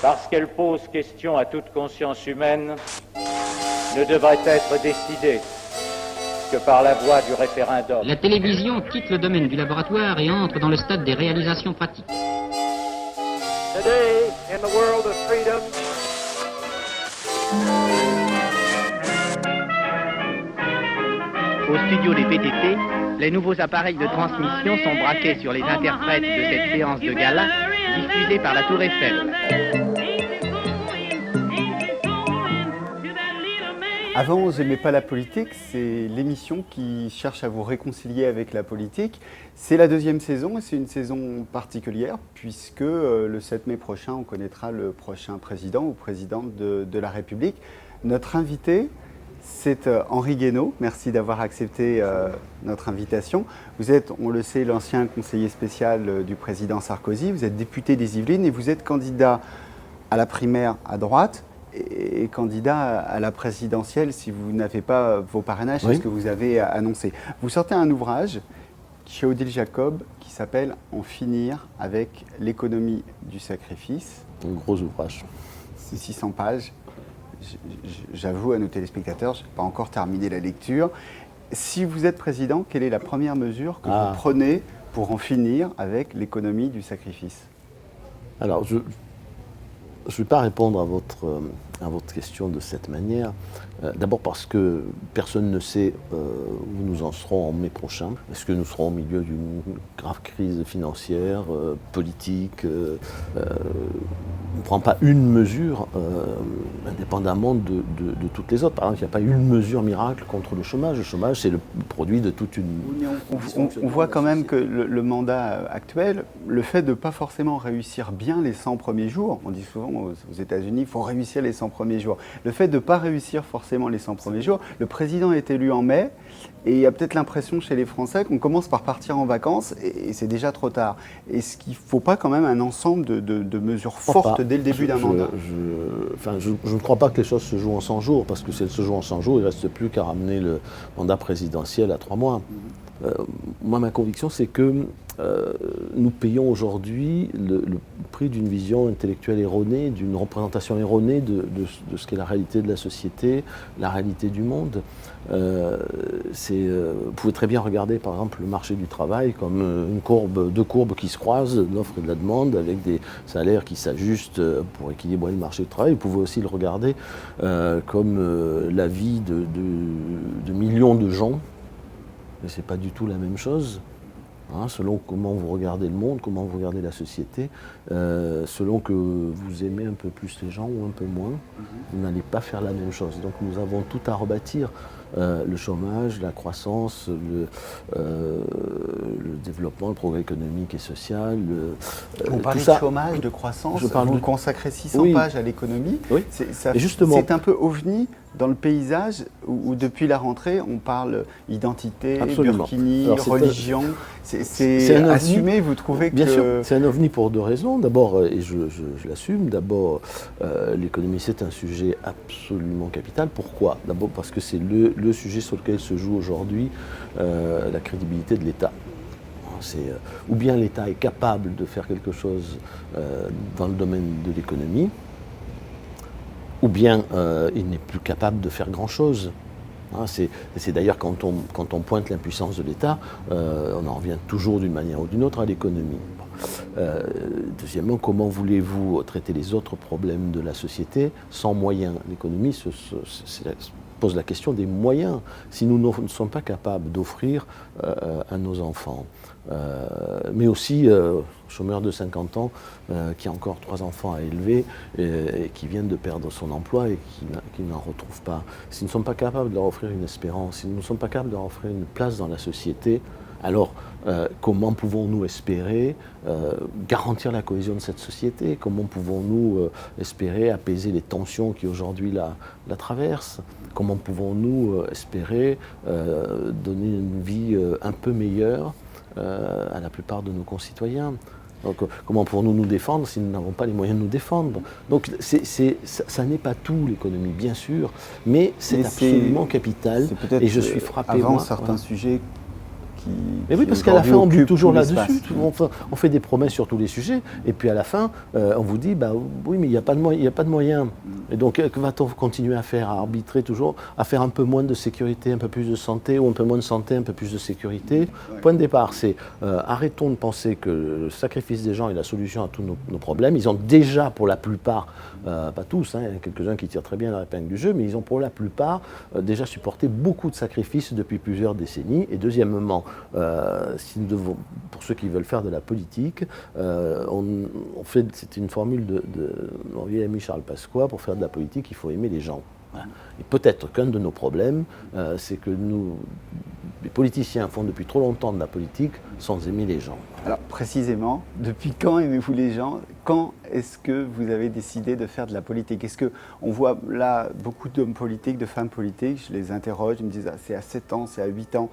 parce qu'elle pose question à toute conscience humaine, ne devrait être décidée que par la voie du référendum. La télévision quitte le domaine du laboratoire et entre dans le stade des réalisations pratiques. Today, in the world of freedom, Au studio des PTT, les nouveaux appareils de transmission sont braqués sur les interprètes de cette séance de gala diffusée par la Tour Eiffel. Avant, j'aimais pas la politique, c'est l'émission qui cherche à vous réconcilier avec la politique. C'est la deuxième saison et c'est une saison particulière puisque le 7 mai prochain, on connaîtra le prochain président ou présidente de la République. Notre invité, c'est Henri Guénaud. Merci d'avoir accepté notre invitation. Vous êtes, on le sait, l'ancien conseiller spécial du président Sarkozy. Vous êtes député des Yvelines et vous êtes candidat à la primaire à droite et candidat à la présidentielle si vous n'avez pas vos parrainages, c'est ce que vous avez annoncé. Vous sortez un ouvrage chez Odile Jacob qui s'appelle « En finir avec l'économie du sacrifice ». Un gros ouvrage. C'est 600 pages. J'avoue à nos téléspectateurs, je n'ai pas encore terminé la lecture. Si vous êtes président, quelle est la première mesure que vous prenez pour en finir avec l'économie du sacrifice ? Alors, je ne vais pas répondre à votre question de cette manière. D'abord parce que personne ne sait où nous en serons en mai prochain. Est-ce que nous serons au milieu d'une grave crise financière, politique on ne prend pas une mesure indépendamment de toutes les autres. Par exemple, il n'y a pas une mesure miracle contre le chômage. Le chômage, c'est le produit de toute une... On voit quand même que le mandat actuel, le fait de ne pas forcément réussir bien les 100 premiers jours, on dit souvent aux États-Unis, il faut réussir les 100 premiers jours. Le fait de ne pas réussir forcément les 100 premiers jours, le président est élu en mai, et il y a peut-être l'impression chez les Français qu'on commence par partir en vacances et c'est déjà trop tard. Est-ce qu'il ne faut pas quand même un ensemble de mesures fortes dès le début d'un mandat ? Je ne crois pas que les choses se jouent en 100 jours, parce que si elles se jouent en 100 jours, il ne reste plus qu'à ramener le mandat présidentiel à 3 mois. Moi, ma conviction, c'est que nous payons aujourd'hui le prix d'une vision intellectuelle erronée, d'une représentation erronée de ce qu'est la réalité de la société, la réalité du monde. Vous pouvez très bien regarder par exemple le marché du travail comme deux courbes qui se croisent, l'offre et de la demande, avec des salaires qui s'ajustent pour équilibrer le marché du travail. Vous pouvez aussi le regarder comme la vie de millions de gens, mais ce n'est pas du tout la même chose. Selon comment vous regardez le monde, comment vous regardez la société, selon que vous aimez un peu plus les gens ou un peu moins, vous n'allez pas faire la même chose. Donc nous avons tout à rebâtir. Le chômage, la croissance, le développement, le progrès économique et social. Vous parlez de chômage, de croissance, vous consacrez 600 pages à l'économie. Oui. C'est un peu ovni dans le paysage où depuis la rentrée, on parle identité, burkini, religion. C'est assumé, vous trouvez que... Bien sûr, c'est un ovni pour deux raisons. D'abord, et je l'assume, d'abord, l'économie, c'est un sujet absolument capital. Pourquoi ? D'abord parce que c'est le sujet sur lequel se joue aujourd'hui la crédibilité de l'État. Ou bien l'État est capable de faire quelque chose dans le domaine de l'économie, ou bien il n'est plus capable de faire grand-chose. C'est d'ailleurs quand on pointe l'impuissance de l'État, on en revient toujours d'une manière ou d'une autre à l'économie. Deuxièmement, comment voulez-vous traiter les autres problèmes de la société sans moyens ? L'économie pose la question des moyens. Si nous ne sommes pas capables d'offrir à nos enfants, mais aussi chômeur de 50 ans qui a encore 3 enfants à élever et qui vient de perdre son emploi et qui n'en retrouve pas. Si nous ne sommes pas capables de leur offrir une espérance, si nous ne sommes pas capables de leur offrir une place dans la société, alors comment pouvons-nous espérer garantir la cohésion de cette société ? Comment pouvons-nous espérer apaiser les tensions qui aujourd'hui la traversent ? Comment pouvons-nous espérer donner une vie un peu meilleure à la plupart de nos concitoyens ? Donc, comment pouvons-nous nous défendre si nous n'avons pas les moyens de nous défendre ? Donc, ça n'est pas tout l'économie, bien sûr, mais c'est absolument capital. Et je suis frappé. Avant certains sujets Mais oui, parce qu'à la fin, on bute toujours là-dessus. On fait des promesses sur tous les sujets, et puis à la fin, on vous dit, oui, mais il n'y a pas de moyens. Et donc, que va-t-on continuer à faire, à arbitrer toujours, à faire un peu moins de sécurité, un peu plus de santé, ou un peu moins de santé, un peu plus de sécurité? Point de départ, c'est arrêtons de penser que le sacrifice des gens est la solution à tous nos problèmes. Ils ont déjà, pour la plupart, pas tous, il y a quelques-uns qui tirent très bien la épingle du jeu, mais ils ont pour la plupart déjà supporté beaucoup de sacrifices depuis plusieurs décennies. Et deuxièmement, pour ceux qui veulent faire de la politique, c'est une formule de mon vieil ami Charles Pasqua, pour faire de la politique, il faut aimer les gens. Voilà. Et peut-être qu'un de nos problèmes, c'est que nous, les politiciens, font depuis trop longtemps de la politique sans aimer les gens. Alors précisément, depuis quand aimez-vous les gens? Quand est-ce que vous avez décidé de faire de la politique? Est-ce qu'on voit là beaucoup d'hommes politiques, de femmes politiques, je les interroge, ils me disent c'est à 7 ans, c'est à 8 ans.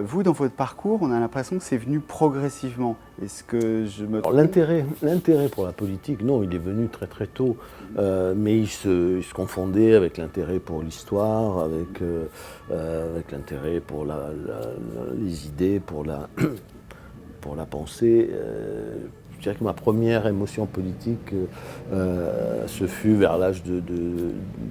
Vous, dans votre parcours, on a l'impression que c'est venu progressivement. Est-ce que je me trompe? L'intérêt pour la politique, non, il est venu très très tôt, mais il se confondait avec l'intérêt pour l'histoire, avec l'intérêt pour les idées, pour la pensée. Je dirais que ma première émotion politique ce fut vers l'âge de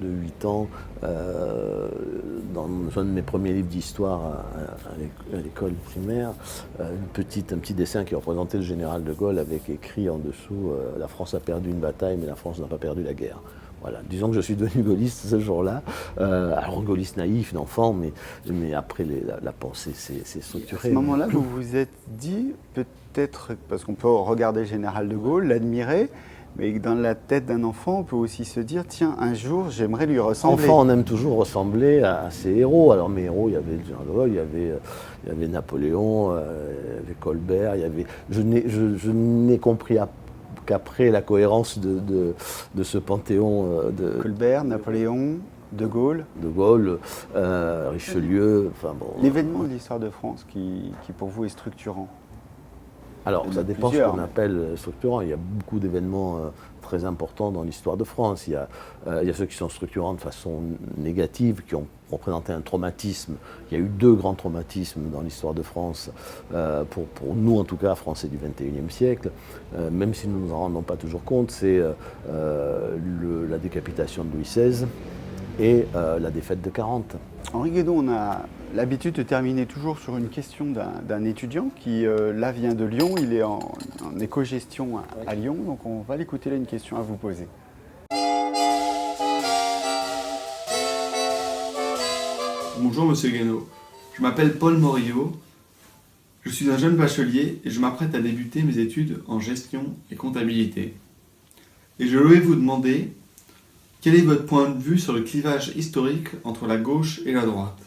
8 ans, dans un de mes premiers livres d'histoire à l'école primaire, un petit dessin qui représentait le général de Gaulle avec écrit en dessous « La France a perdu une bataille, mais la France n'a pas perdu la guerre ». Voilà, disons que je suis devenu gaulliste ce jour-là, alors gaulliste naïf d'enfant, mais après la pensée s'est structurée. À ce moment-là, vous vous êtes dit, peut-être, parce qu'on peut regarder le général de Gaulle, l'admirer, mais dans la tête d'un enfant, on peut aussi se dire, tiens, un jour, j'aimerais lui ressembler. Enfant, on aime toujours ressembler à ses héros. Alors mes héros, il y avait le général de Gaulle, il y avait Napoléon, il y avait Colbert, je n'ai compris qu'après la cohérence de ce panthéon de Colbert, Napoléon, De Gaulle, Richelieu, enfin bon. L'événement de l'histoire de France qui pour vous est structurant? Alors ça dépend de ce qu'on appelle structurant. Il y a beaucoup d'événements très importants dans l'histoire de France. Il y a ceux qui sont structurants de façon négative, qui ont représenté un traumatisme. Il y a eu 2 grands traumatismes dans l'histoire de France, pour nous en tout cas, Français du XXIe siècle, même si nous ne nous en rendons pas toujours compte, c'est la décapitation de Louis XVI et la défaite de 40. Henri Guédon, on a l'habitude de terminer toujours sur une question d'un étudiant qui, là, vient de Lyon. Il est en éco-gestion à Lyon, donc on va l'écouter, là, une question à vous poser. Bonjour Monsieur Guénaud, je m'appelle Paul Morillo, je suis un jeune bachelier et je m'apprête à débuter mes études en gestion et comptabilité. Et je voulais vous demander, quel est votre point de vue sur le clivage historique entre la gauche et la droite?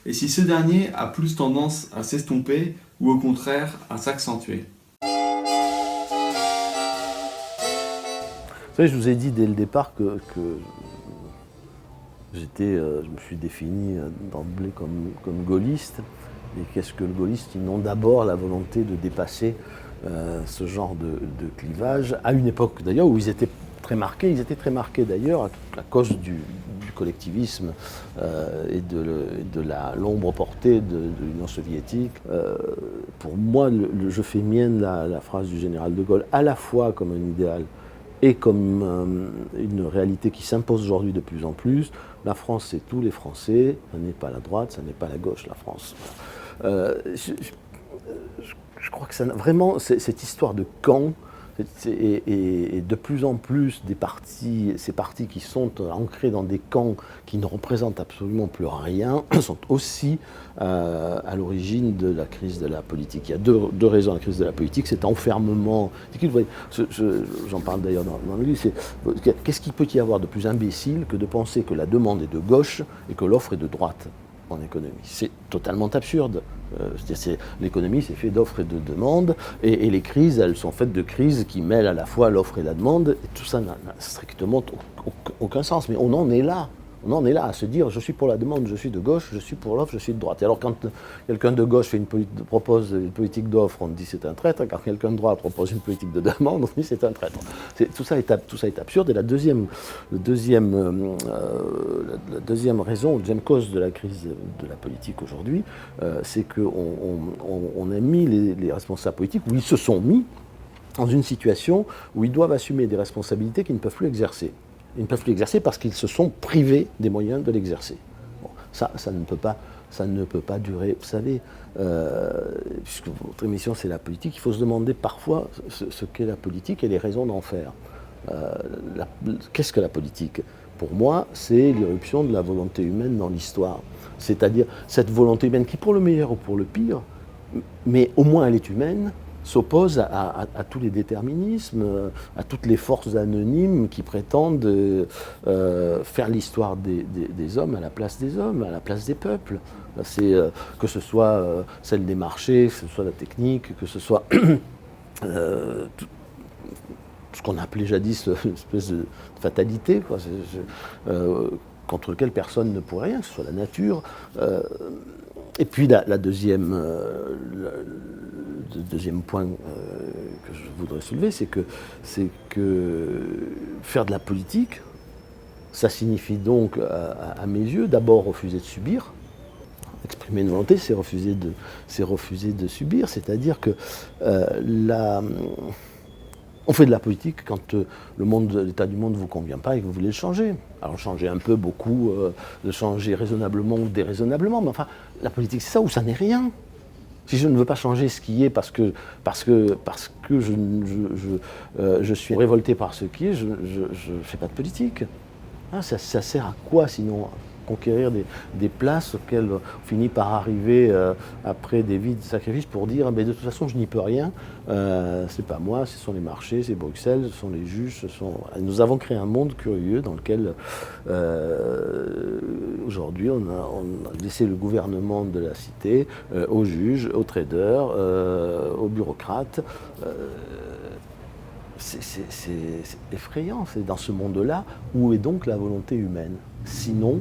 Et si ce dernier a plus tendance à s'estomper ou au contraire à s'accentuer? Vous savez, je vous ai dit dès le départ que je me suis défini d'emblée comme gaulliste. Et qu'est-ce que le gaulliste? Sinon d'abord la volonté de dépasser ce genre de clivage, à une époque d'ailleurs où ils étaient très marqués. Ils étaient très marqués d'ailleurs à cause du collectivisme et de l'ombre portée de l'Union soviétique. Pour moi, je fais mienne la phrase du général de Gaulle, à la fois comme un idéal et comme une réalité qui s'impose aujourd'hui de plus en plus. La France, c'est tous les Français, ça n'est pas la droite, ça n'est pas la gauche, la France. Je crois que ça, vraiment, cette histoire de camp, et de plus en plus ces partis qui sont ancrés dans des camps qui ne représentent absolument plus rien, sont aussi à l'origine de la crise de la politique. Il y a deux raisons à la crise de la politique, cet enfermement. J'en parle d'ailleurs dans le livre, qu'est-ce qu'il peut y avoir de plus imbécile que de penser que la demande est de gauche et que l'offre est de droite en économie? C'est totalement absurde. L'économie, c'est fait d'offres et de demandes, et les crises, elles sont faites de crises qui mêlent à la fois l'offre et la demande, et tout ça n'a strictement aucun sens. Mais on en est là. On en est là à se dire je suis pour la demande, je suis de gauche, je suis pour l'offre, je suis de droite. Et alors quand quelqu'un de gauche propose une politique d'offre, on dit c'est un traître. Quand quelqu'un de droite propose une politique de demande, on dit c'est un traître. Tout ça est absurde. Et la deuxième raison, la deuxième cause de la crise de la politique aujourd'hui, c'est qu'on a mis les responsables politiques, où ils se sont mis dans une situation où ils doivent assumer des responsabilités qu'ils ne peuvent plus exercer. Ils ne peuvent plus l'exercer parce qu'ils se sont privés des moyens de l'exercer. Bon, ça ne peut pas durer. Vous savez, puisque votre émission c'est la politique, il faut se demander parfois ce qu'est la politique et les raisons d'en faire. Qu'est-ce que la politique ? Pour moi, c'est l'irruption de la volonté humaine dans l'histoire. C'est-à-dire cette volonté humaine qui, pour le meilleur ou pour le pire, mais au moins elle est humaine, s'oppose à tous les déterminismes, à toutes les forces anonymes qui prétendent faire l'histoire des hommes à la place des hommes, à la place des peuples. C'est que ce soit celle des marchés, que ce soit la technique, que ce soit tout ce qu'on appelait jadis une espèce de fatalité, quoi, contre lequel personne ne pourrait rien, que ce soit la nature. Et puis le deuxième point que je voudrais soulever, c'est que faire de la politique, ça signifie donc, à mes yeux, d'abord refuser de subir. Exprimer une volonté, c'est refuser de subir. C'est-à-dire que on fait de la politique quand l'état du monde ne vous convient pas et que vous voulez le changer. Alors changer un peu, beaucoup, de changer raisonnablement ou déraisonnablement, mais enfin, la politique c'est ça ou ça n'est rien. Si je ne veux pas changer ce qui est parce que je suis révolté par ce qui est, je ne fais pas de politique. Ah, ça sert à quoi sinon ? À conquérir des places auxquelles on finit par arriver après des vies de sacrifices pour dire de toute façon je n'y peux rien, c'est pas moi, ce sont les marchés, c'est Bruxelles, ce sont les juges, Nous avons créé un monde curieux dans lequel aujourd'hui on a laissé le gouvernement de la cité aux juges, aux traders, aux bureaucrates. C'est effrayant, c'est dans ce monde-là où est donc la volonté humaine. Sinon,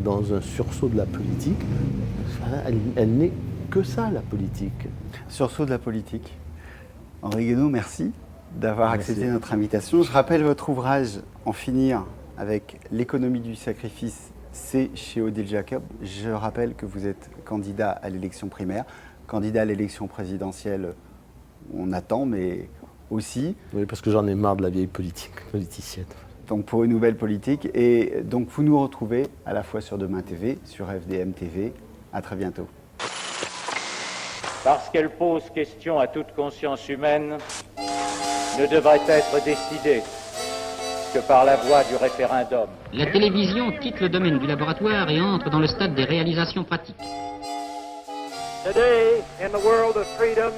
dans un sursaut de la politique, elle n'est que ça, la politique. Sursaut de la politique. Henri Guénaud, merci d'avoir accepté notre invitation. Je rappelle votre ouvrage « En finir avec l'économie du sacrifice », c'est chez Odile Jacob. Je rappelle que vous êtes candidat à l'élection primaire, candidat à l'élection présidentielle, on attend, mais aussi... Oui, parce que j'en ai marre de la vieille politicienne. Donc pour une nouvelle politique. Et donc vous nous retrouvez à la fois sur Demain TV, sur FDM TV. À très bientôt. Parce qu'elle pose question à toute conscience humaine, ne devrait être décidée que par la voie du référendum. La télévision quitte le domaine du laboratoire et entre dans le stade des réalisations pratiques. Today, in the world of freedom,